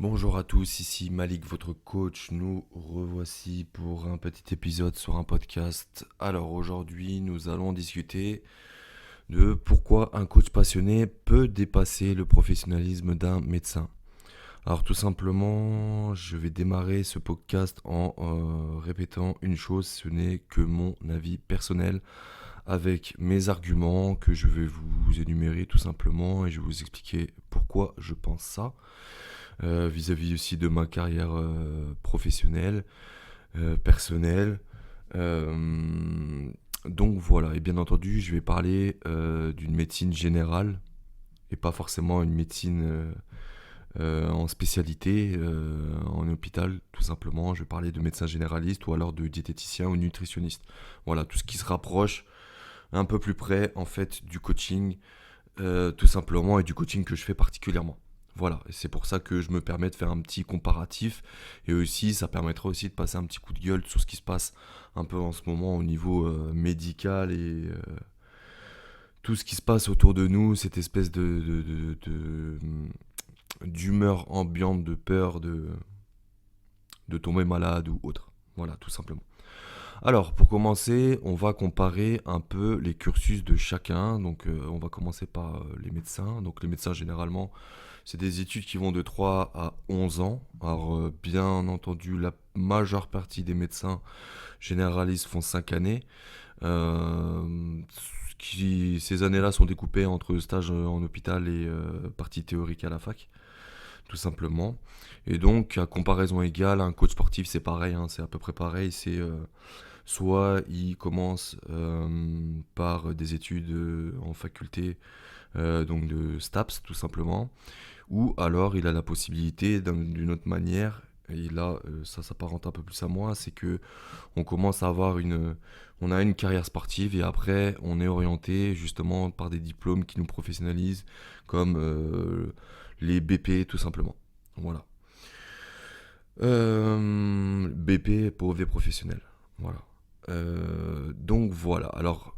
Bonjour à tous, ici Malik, votre coach. Nous revoici pour un petit épisode sur un podcast. Alors aujourd'hui, nous allons discuter de pourquoi un coach passionné peut dépasser le professionnalisme d'un médecin. Alors tout simplement, je vais démarrer ce podcast en répétant une chose, ce n'est que mon avis personnel avec mes arguments que je vais vous énumérer tout simplement et je vais vous expliquer pourquoi je pense ça vis-à-vis aussi de ma carrière professionnelle, personnelle. Euh, donc voilà, et bien entendu, je vais parler d'une médecine générale et pas forcément une médecine en spécialité, en hôpital, tout simplement. Je vais parler de médecin généraliste ou alors de diététicien ou nutritionniste. Voilà, tout ce qui se rapproche un peu plus près en fait du coaching, tout simplement, et du coaching que je fais particulièrement. Voilà, et c'est pour ça que je me permets de faire un petit comparatif, et aussi ça permettra aussi de passer un petit coup de gueule sur ce qui se passe un peu en ce moment au niveau médical et tout ce qui se passe autour de nous, cette espèce d'humeur ambiante, de peur de tomber malade ou autre. Voilà, tout simplement. Alors, pour commencer, on va comparer un peu les cursus de chacun. Donc, on va commencer par les médecins. Donc, les médecins, généralement, c'est des études qui vont de 3 à 11 ans. Alors, bien entendu, la majeure partie des médecins généralistes font 5 années. Ces années-là sont découpées entre stage en hôpital et partie théorique à la fac, tout simplement. Et donc, à comparaison égale, un coach sportif, c'est pareil, hein, c'est à peu près pareil. C'est soit il commence par des études en faculté, donc de STAPS tout simplement, ou alors il a la possibilité d'une autre manière, et là ça s'apparente un peu plus à moi, c'est que on commence à avoir on a une carrière sportive et après on est orienté justement par des diplômes qui nous professionnalisent, comme les BP tout simplement. Voilà. BP, brevet professionnel. Voilà. Donc voilà. Alors,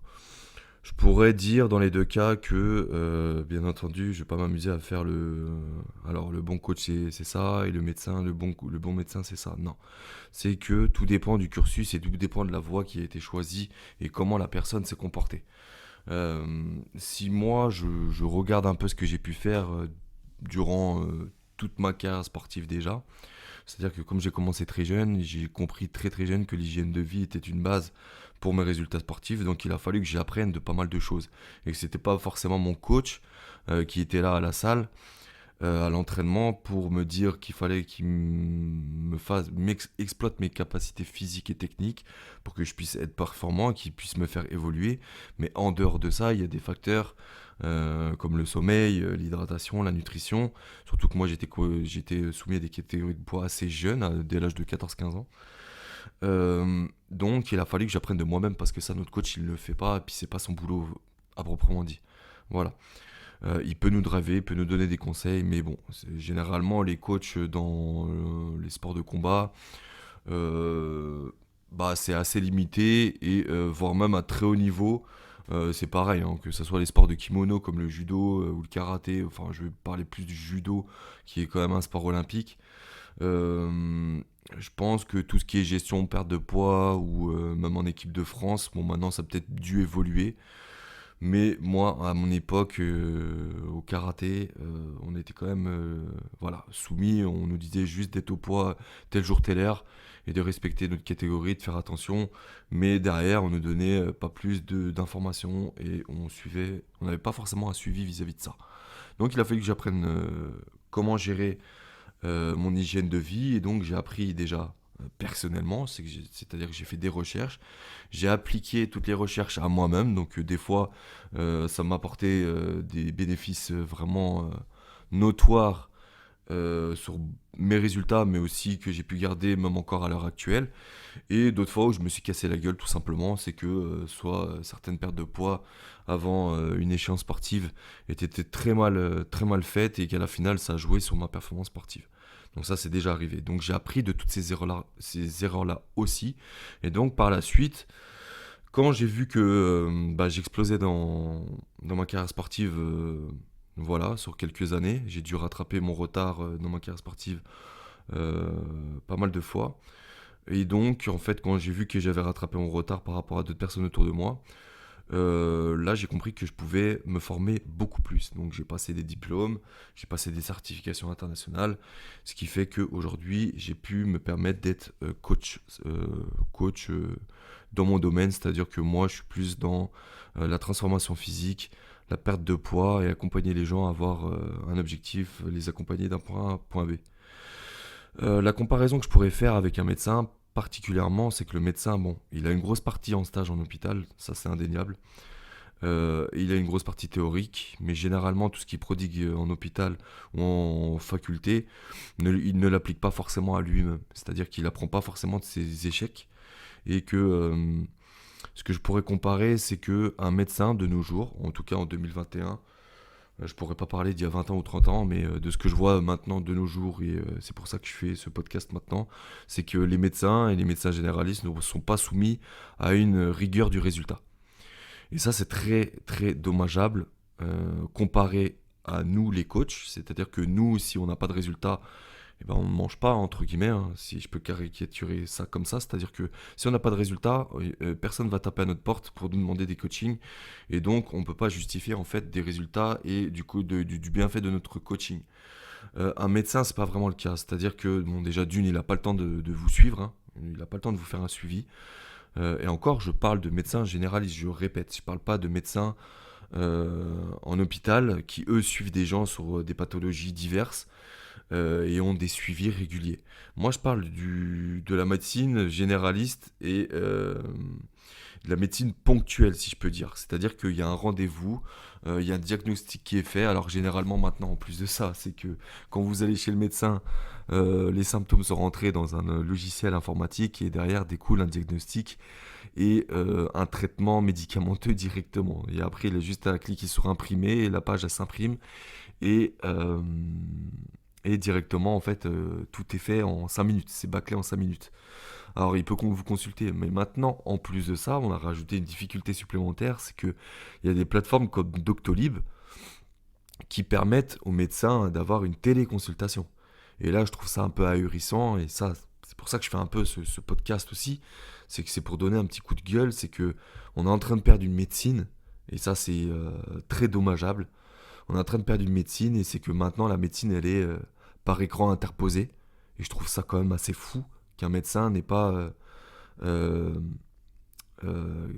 je pourrais dire dans les deux cas que, bien entendu, je vais pas m'amuser à faire alors le bon coach c'est ça et le médecin, le bon médecin c'est ça. Non, c'est que tout dépend du cursus et tout dépend de la voie qui a été choisie et comment la personne s'est comportée. Si moi je regarde un peu ce que j'ai pu faire durant toute ma carrière sportive déjà, c'est-à-dire que comme j'ai commencé très jeune, j'ai compris très très jeune que l'hygiène de vie était une base pour mes résultats sportifs, donc il a fallu que j'apprenne de pas mal de choses. Et que c'était pas forcément mon coach qui était là à la salle, à l'entraînement, pour me dire qu'il fallait me fasse, exploite mes capacités physiques et techniques pour que je puisse être performant, qu'il puisse me faire évoluer. Mais en dehors de ça, il y a des facteurs comme le sommeil, l'hydratation, la nutrition. Surtout que moi, j'étais soumis à des catégories de poids assez jeunes, dès l'âge de 14-15 ans. Donc, il a fallu que j'apprenne de moi-même parce que ça, notre coach, il ne le fait pas, et puis c'est pas son boulot à proprement dit. Voilà. Il peut nous driver, il peut nous donner des conseils, mais bon, généralement, les coachs dans les sports de combat, euh, bah, c'est assez limité, et voire même à très haut niveau. C'est pareil, hein, que ce soit les sports de kimono comme le judo ou le karaté, enfin je vais parler plus du judo qui est quand même un sport olympique. Euh, je pense que tout ce qui est gestion, perte de poids ou même en équipe de France, bon maintenant ça a peut-être dû évoluer, mais moi à mon époque au karaté, on était quand même voilà, soumis, on nous disait juste d'être au poids tel jour telle heure et de respecter notre catégorie, de faire attention, mais derrière on nous donnait pas plus d'informations et on n'avait pas forcément un suivi vis-à-vis de ça. Donc il a fallu que j'apprenne comment gérer mon hygiène de vie, et donc j'ai appris déjà personnellement, c'est-à-dire que j'ai fait des recherches, j'ai appliqué toutes les recherches à moi-même, donc des fois ça m'a apporté des bénéfices vraiment notoires sur mes résultats, mais aussi que j'ai pu garder même encore à l'heure actuelle. Et d'autres fois où je me suis cassé la gueule tout simplement, c'est que soit certaines pertes de poids avant une échéance sportive étaient très mal faites et qu'à la finale ça a joué sur ma performance sportive. Donc ça c'est déjà arrivé. Donc j'ai appris de toutes ces erreurs-là aussi. Et donc par la suite, quand j'ai vu que bah, j'explosais dans ma carrière sportive Voilà, sur quelques années. J'ai dû rattraper mon retard dans ma carrière sportive euh, pas mal de fois. Et donc, en fait, quand j'ai vu que j'avais rattrapé mon retard par rapport à d'autres personnes autour de moi, là, j'ai compris que je pouvais me former beaucoup plus. Donc, j'ai passé des diplômes, j'ai passé des certifications internationales, ce qui fait qu'aujourd'hui, j'ai pu me permettre d'être coach dans mon domaine, c'est-à-dire que moi, je suis plus dans la transformation physique, la perte de poids et accompagner les gens à avoir un objectif, les accompagner d'un point A à un point B. La comparaison que je pourrais faire avec un médecin, particulièrement, c'est que le médecin, bon, il a une grosse partie en stage en hôpital, ça c'est indéniable. Il a une grosse partie théorique, mais généralement tout ce qu'il prodigue en hôpital ou en faculté, il ne l'applique pas forcément à lui-même. C'est-à-dire qu'il n'apprend pas forcément de ses échecs et que ce que je pourrais comparer, c'est que un médecin de nos jours, en tout cas en 2021, je pourrais pas parler d'il y a 20 ans ou 30 ans, mais de ce que je vois maintenant de nos jours, et c'est pour ça que je fais ce podcast maintenant, c'est que les médecins et les médecins généralistes ne sont pas soumis à une rigueur du résultat. Et ça, c'est très, très dommageable comparé à nous, les coachs. C'est-à-dire que nous, si on n'a pas de résultat, eh ben, on ne mange pas, entre guillemets, hein, si je peux caricaturer ça comme ça. C'est-à-dire que si on n'a pas de résultat, personne ne va taper à notre porte pour nous demander des coachings. Et donc, on ne peut pas justifier en fait des résultats et du coup du bienfait de notre coaching. Un médecin, c'est pas vraiment le cas. C'est-à-dire que, bon, déjà, d'une, il n'a pas le temps de vous suivre, hein. Il n'a pas le temps de vous faire un suivi. Et encore, je parle de médecins généralistes, je répète, je ne parle pas de médecins en hôpital qui, eux, suivent des gens sur des pathologies diverses et ont des suivis réguliers. Moi, je parle de la médecine généraliste et de la médecine ponctuelle, si je peux dire. C'est-à-dire qu'il y a un rendez-vous, il y a un diagnostic qui est fait. Alors généralement maintenant, en plus de ça, c'est que quand vous allez chez le médecin, les symptômes sont rentrés dans un logiciel informatique et derrière découle un diagnostic et un traitement médicamenteux directement. Et après, il a juste à cliquer sur imprimer et la page elle s'imprime et, euh, et directement, en fait, tout est fait en 5 minutes. C'est bâclé en 5 minutes. Alors, il peut vous consulter, mais maintenant, en plus de ça, on a rajouté une difficulté supplémentaire, c'est que il y a des plateformes comme Doctolib qui permettent aux médecins d'avoir une téléconsultation. Et là, je trouve ça un peu ahurissant, et ça, c'est pour ça que je fais un peu ce podcast aussi, c'est que c'est pour donner un petit coup de gueule, c'est que on est en train de perdre une médecine, et ça, c'est très dommageable. On est en train de perdre une médecine, et c'est que maintenant, la médecine, elle est par écran interposé, et je trouve ça quand même assez fou qu'un médecin n'est pas euh, euh,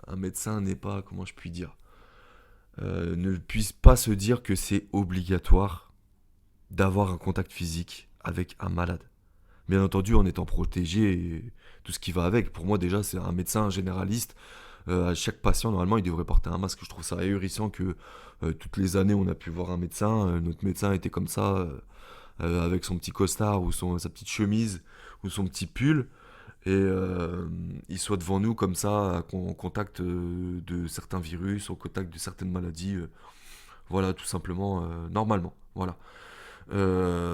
un médecin n'est pas, comment je puis dire, ne puisse pas se dire que c'est obligatoire d'avoir un contact physique avec un malade. Bien entendu, en étant protégé et tout ce qui va avec. Pour moi, déjà, c'est un médecin généraliste. À chaque patient, normalement, il devrait porter un masque. Je trouve ça ahurissant que toutes les années, on a pu voir un médecin. Notre médecin était comme ça, avec son petit costard ou sa petite chemise ou son petit pull. Et il soit devant nous comme ça, en contact de certains virus, en contact de certaines maladies. Voilà, tout simplement, normalement. Voilà.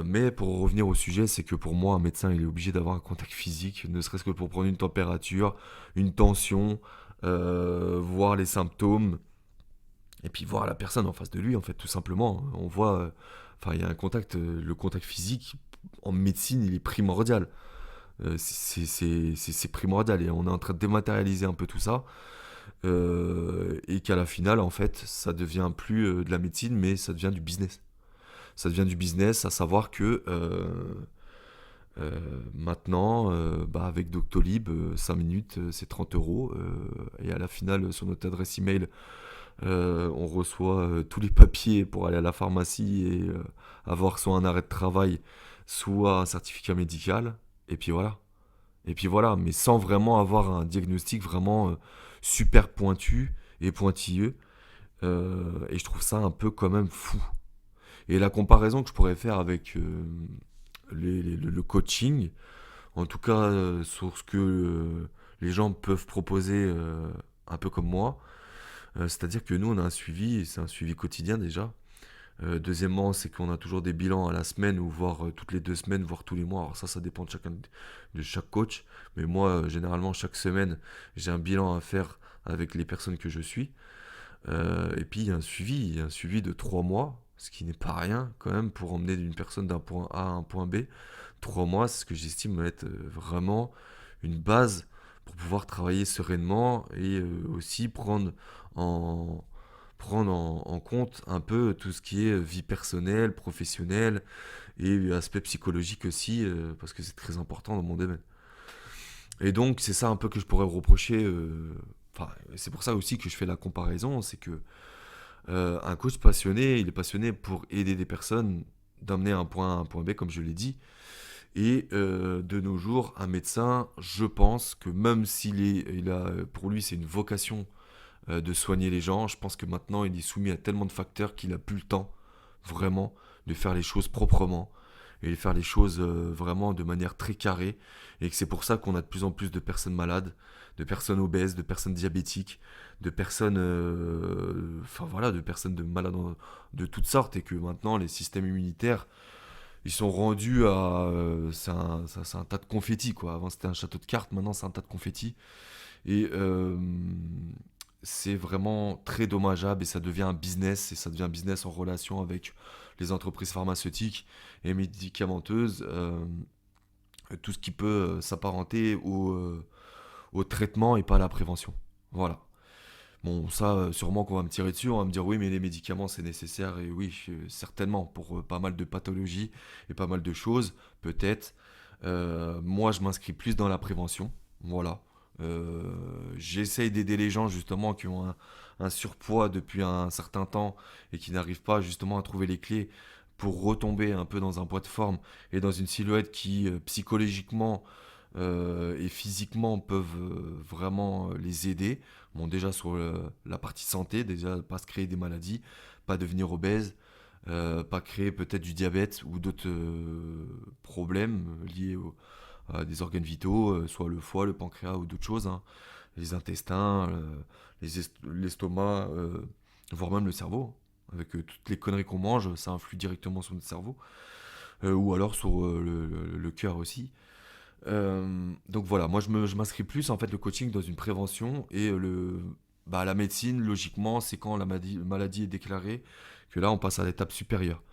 Mais pour revenir au sujet, c'est que pour moi, un médecin, il est obligé d'avoir un contact physique, ne serait-ce que pour prendre une température, une tension, voir les symptômes, et puis voir la personne en face de lui, en fait, tout simplement. On voit, enfin, il y a un contact, le contact physique, en médecine, il est primordial. C'est primordial, et on est en train de dématérialiser un peu tout ça, et qu'à la finale, en fait, ça devient plus de la médecine, mais ça devient du business. Ça devient du business, à savoir que maintenant, bah, avec Doctolib, 5 minutes, c'est 30 euros. Et à la finale, sur notre adresse email, on reçoit tous les papiers pour aller à la pharmacie et avoir soit un arrêt de travail, soit un certificat médical. Et puis voilà. Et puis voilà, mais sans vraiment avoir un diagnostic vraiment super pointu et pointilleux. Et je trouve ça un peu quand même fou. Et la comparaison que je pourrais faire avec le coaching, en tout cas sur ce que les gens peuvent proposer un peu comme moi, c'est-à-dire que nous on a un suivi, et c'est un suivi quotidien déjà. Deuxièmement, c'est qu'on a toujours des bilans à la semaine ou voire toutes les 2 semaines, voire tous les mois. Alors ça dépend de chaque coach. Mais moi, généralement, chaque semaine, j'ai un bilan à faire avec les personnes que je suis. Et puis, il y a un suivi de 3 mois ce qui n'est pas rien quand même pour emmener une personne d'un point A à un point B. 3 mois, c'est ce que j'estime être vraiment une base pour pouvoir travailler sereinement et aussi en, prendre en compte un peu tout ce qui est vie personnelle, professionnelle et aspect psychologique aussi, parce que c'est très important dans mon domaine. Et donc, c'est ça un peu que je pourrais reprocher. Enfin, c'est pour ça aussi que je fais la comparaison, c'est que un coach passionné, il est passionné pour aider des personnes d'amener un point A à un point B, comme je l'ai dit. Et de nos jours, un médecin, je pense que même pour lui, c'est une vocation de soigner les gens. Je pense que maintenant, il est soumis à tellement de facteurs qu'il n'a plus le temps, vraiment, de faire les choses proprement et de faire les choses vraiment de manière très carrée. Et que c'est pour ça qu'on a de plus en plus de personnes malades, de personnes obèses, de personnes diabétiques, de personnes, enfin voilà, de personnes de toutes sortes. Et que maintenant, les systèmes immunitaires, ils sont rendus à. C'est un tas de confettis, quoi. Avant, c'était un château de cartes, maintenant, c'est un tas de confettis. Et c'est vraiment très dommageable et ça devient un business et ça devient un business en relation avec les entreprises pharmaceutiques et médicamenteuses, tout ce qui peut s'apparenter au traitement et pas à la prévention. Voilà. Bon, ça, sûrement qu'on va me tirer dessus, on va me dire oui, mais les médicaments c'est nécessaire, et oui, certainement, pour pas mal de pathologies et pas mal de choses, peut-être. Moi, je m'inscris plus dans la prévention, voilà. J'essaye d'aider les gens justement qui ont un surpoids depuis un certain temps et qui n'arrivent pas justement à trouver les clés pour retomber un peu dans un poids de forme et dans une silhouette qui psychologiquement et physiquement peuvent vraiment les aider. Bon, déjà sur la partie santé, déjà pas se créer des maladies, pas devenir obèse, pas créer peut-être du diabète ou d'autres problèmes liés à des organes vitaux, soit le foie, le pancréas ou d'autres choses, hein. Les intestins, l'estomac, voire même le cerveau. Avec toutes les conneries qu'on mange, ça influe directement sur notre cerveau. Ou alors sur le cœur aussi. Donc voilà, moi je m'inscris plus en fait le coaching dans une prévention et la médecine, logiquement, c'est quand la maladie est déclarée que là on passe à l'étape supérieure.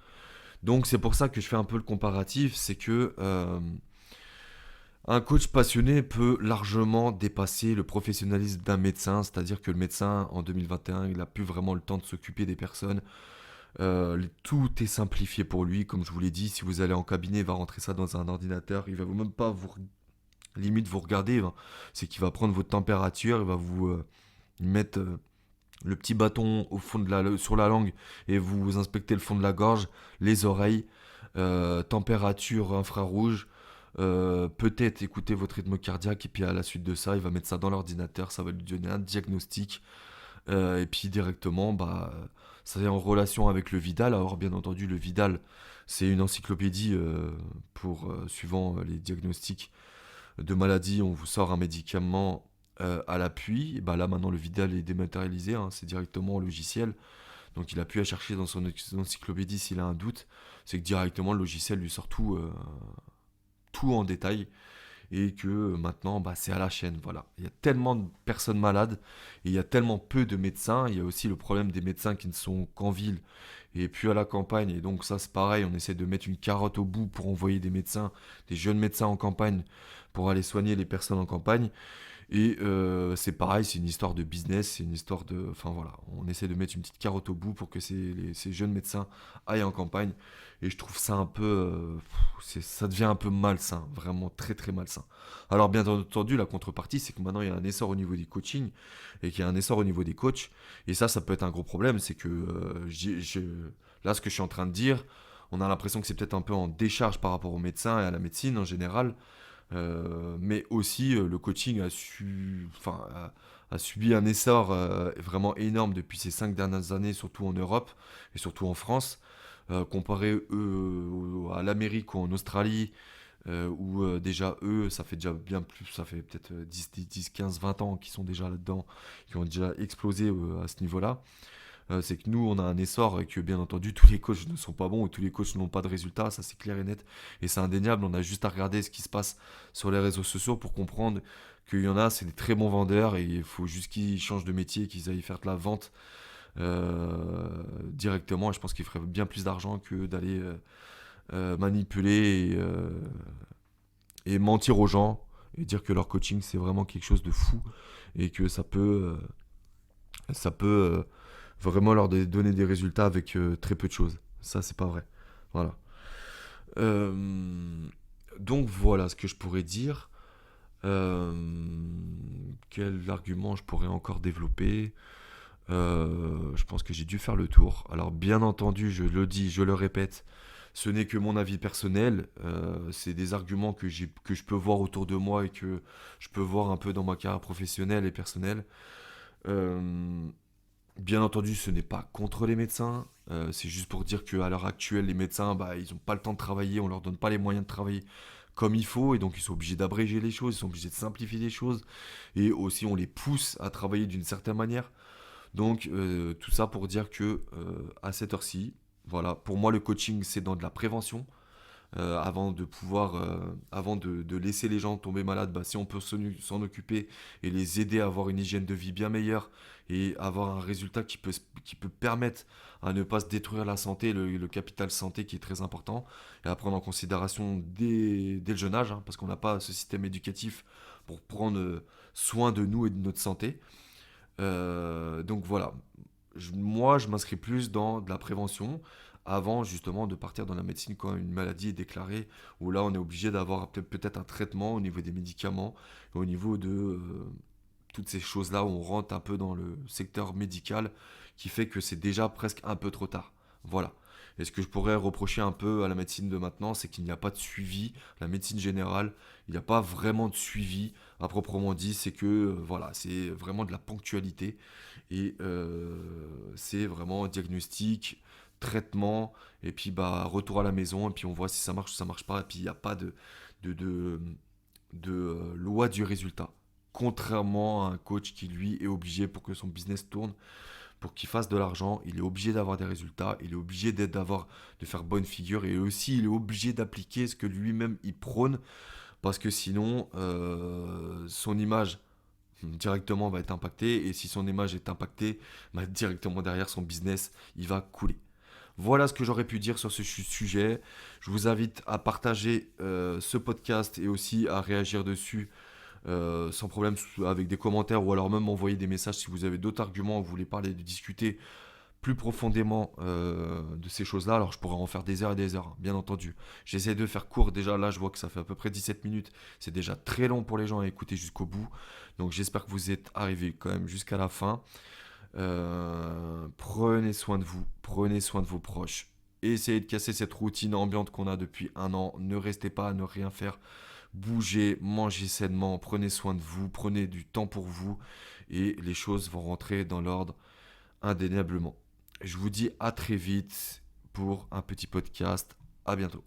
Donc c'est pour ça que je fais un peu le comparatif, c'est que un coach passionné peut largement dépasser le professionnalisme d'un médecin, c'est-à-dire que le médecin en 2021, il n'a plus vraiment le temps de s'occuper des personnes. Tout est simplifié pour lui, comme je vous l'ai dit, si vous allez en cabinet, il va rentrer ça dans un ordinateur, il va même pas limite vous regarder, hein. C'est qu'il va prendre votre température, il va vous mettre le petit bâton au fond sur la langue et vous inspectez le fond de la gorge, les oreilles, température infrarouge, peut-être écouter votre rythme cardiaque et puis à la suite de ça, il va mettre ça dans l'ordinateur, ça va lui donner un diagnostic et puis directement, ça est en relation avec le Vidal. Alors bien entendu, le Vidal, c'est une encyclopédie pour suivant les diagnostics de maladies, on vous sort un médicament à l'appui. Et bah là maintenant le Vidal est dématérialisé, hein, c'est directement au logiciel. Donc il a pu à chercher dans son encyclopédie s'il a un doute. C'est que directement le logiciel lui sort tout en détail et que maintenant c'est à la chaîne. Voilà. Il y a tellement de personnes malades et il y a tellement peu de médecins. Il y a aussi le problème des médecins qui ne sont qu'en ville et puis à la campagne. Et donc ça c'est pareil, on essaie de mettre une carotte au bout pour envoyer des médecins, des jeunes médecins en campagne pour aller soigner les personnes en campagne. Et c'est pareil, c'est une histoire de business, c'est une histoire de... Enfin voilà, on essaie de mettre une petite carotte au bout pour que ces jeunes médecins aillent en campagne. Et je trouve ça un peu... ça devient un peu malsain, vraiment très très malsain. Alors bien entendu, la contrepartie, c'est que maintenant il y a un essor au niveau des coachings et qu'il y a un essor au niveau des coachs. Et ça peut être un gros problème, c'est que là, ce que je suis en train de dire, on a l'impression que c'est peut-être un peu en décharge par rapport aux médecins et à la médecine en général. Mais aussi, le coaching a subi un essor vraiment énorme depuis ces 5 dernières années, surtout en Europe et surtout en France, comparé à l'Amérique ou en Australie, où déjà eux, ça fait déjà bien plus, ça fait peut-être 10, 15, 20 ans qu'ils sont déjà là-dedans, qui ont déjà explosé à ce niveau-là. C'est que nous, on a un essor et que bien entendu, tous les coachs ne sont pas bons et tous les coachs n'ont pas de résultats, ça c'est clair et net. Et c'est indéniable, on a juste à regarder ce qui se passe sur les réseaux sociaux pour comprendre qu'il y en a, c'est des très bons vendeurs et il faut juste qu'ils changent de métier, qu'ils aillent faire de la vente directement. Et je pense qu'ils feraient bien plus d'argent que d'aller manipuler et mentir aux gens et dire que leur coaching c'est vraiment quelque chose de fou et que ça peut vraiment leur donner des résultats avec très peu de choses. Ça, c'est pas vrai. Voilà. Euh, donc voilà ce que je pourrais dire. Euh, Quel argument je pourrais encore développer? Je pense que j'ai dû faire le tour. Alors bien entendu, je le dis, je le répète, ce n'est que mon avis personnel. C'est des arguments que je peux voir autour de moi et que je peux voir un peu dans ma carrière professionnelle et personnelle. Euh, Bien entendu, ce n'est pas contre les médecins. C'est juste pour dire qu'à l'heure actuelle, les médecins, bah, ils n'ont pas le temps de travailler, on leur donne pas les moyens de travailler comme il faut, et donc ils sont obligés d'abréger les choses, ils sont obligés de simplifier les choses, et aussi on les pousse à travailler d'une certaine manière. Donc tout ça pour dire que à cette heure-ci, voilà, pour moi le coaching c'est dans de la prévention. Avant de laisser les gens tomber malades, bah, si on peut s'en occuper et les aider à avoir une hygiène de vie bien meilleure et avoir un résultat qui peut permettre à ne pas se détruire la santé, le capital santé qui est très important, et à prendre en considération dès le jeune âge, hein, parce qu'on n'a pas ce système éducatif pour prendre soin de nous et de notre santé. Donc voilà, moi je m'inscris plus dans de la prévention avant justement de partir dans la médecine quand une maladie est déclarée, où là on est obligé d'avoir peut-être un traitement au niveau des médicaments, et au niveau de toutes ces choses-là où on rentre un peu dans le secteur médical qui fait que c'est déjà presque un peu trop tard. Voilà. Et ce que je pourrais reprocher un peu à la médecine de maintenant, c'est qu'il n'y a pas de suivi. La médecine générale, il n'y a pas vraiment de suivi à proprement dit. C'est que, voilà, c'est vraiment de la ponctualité. Et c'est vraiment diagnostic, traitement, et puis bah, retour à la maison, et puis on voit si ça marche ou ça marche pas. Et puis il n'y a pas de, de, loi du résultat. Contrairement à un coach qui, lui, est obligé pour que son business tourne, pour qu'il fasse de l'argent, il est obligé d'avoir des résultats, il est obligé de faire bonne figure, et aussi il est obligé d'appliquer ce que lui-même il prône, parce que sinon, son image directement va être impactée, et si son image est impactée, bah, directement derrière son business, il va couler. Voilà ce que j'aurais pu dire sur ce sujet. Je vous invite à partager ce podcast et aussi à réagir dessus sans problème avec des commentaires ou alors même m'envoyer des messages si vous avez d'autres arguments, vous voulez parler, de discuter plus profondément de ces choses-là. Alors je pourrais en faire des heures et des heures, hein, bien entendu. J'essaie de faire court déjà, là je vois que ça fait à peu près 17 minutes. C'est déjà très long pour les gens à écouter jusqu'au bout. Donc j'espère que vous êtes arrivés quand même jusqu'à la fin. Prenez soin de vous, prenez soin de vos proches. Essayez de casser cette routine ambiante qu'on a depuis un an. Ne restez pas à ne rien faire. Bougez, mangez sainement, prenez soin de vous, prenez du temps pour vous et les choses vont rentrer dans l'ordre indéniablement. Je vous dis à très vite pour un petit podcast. À bientôt.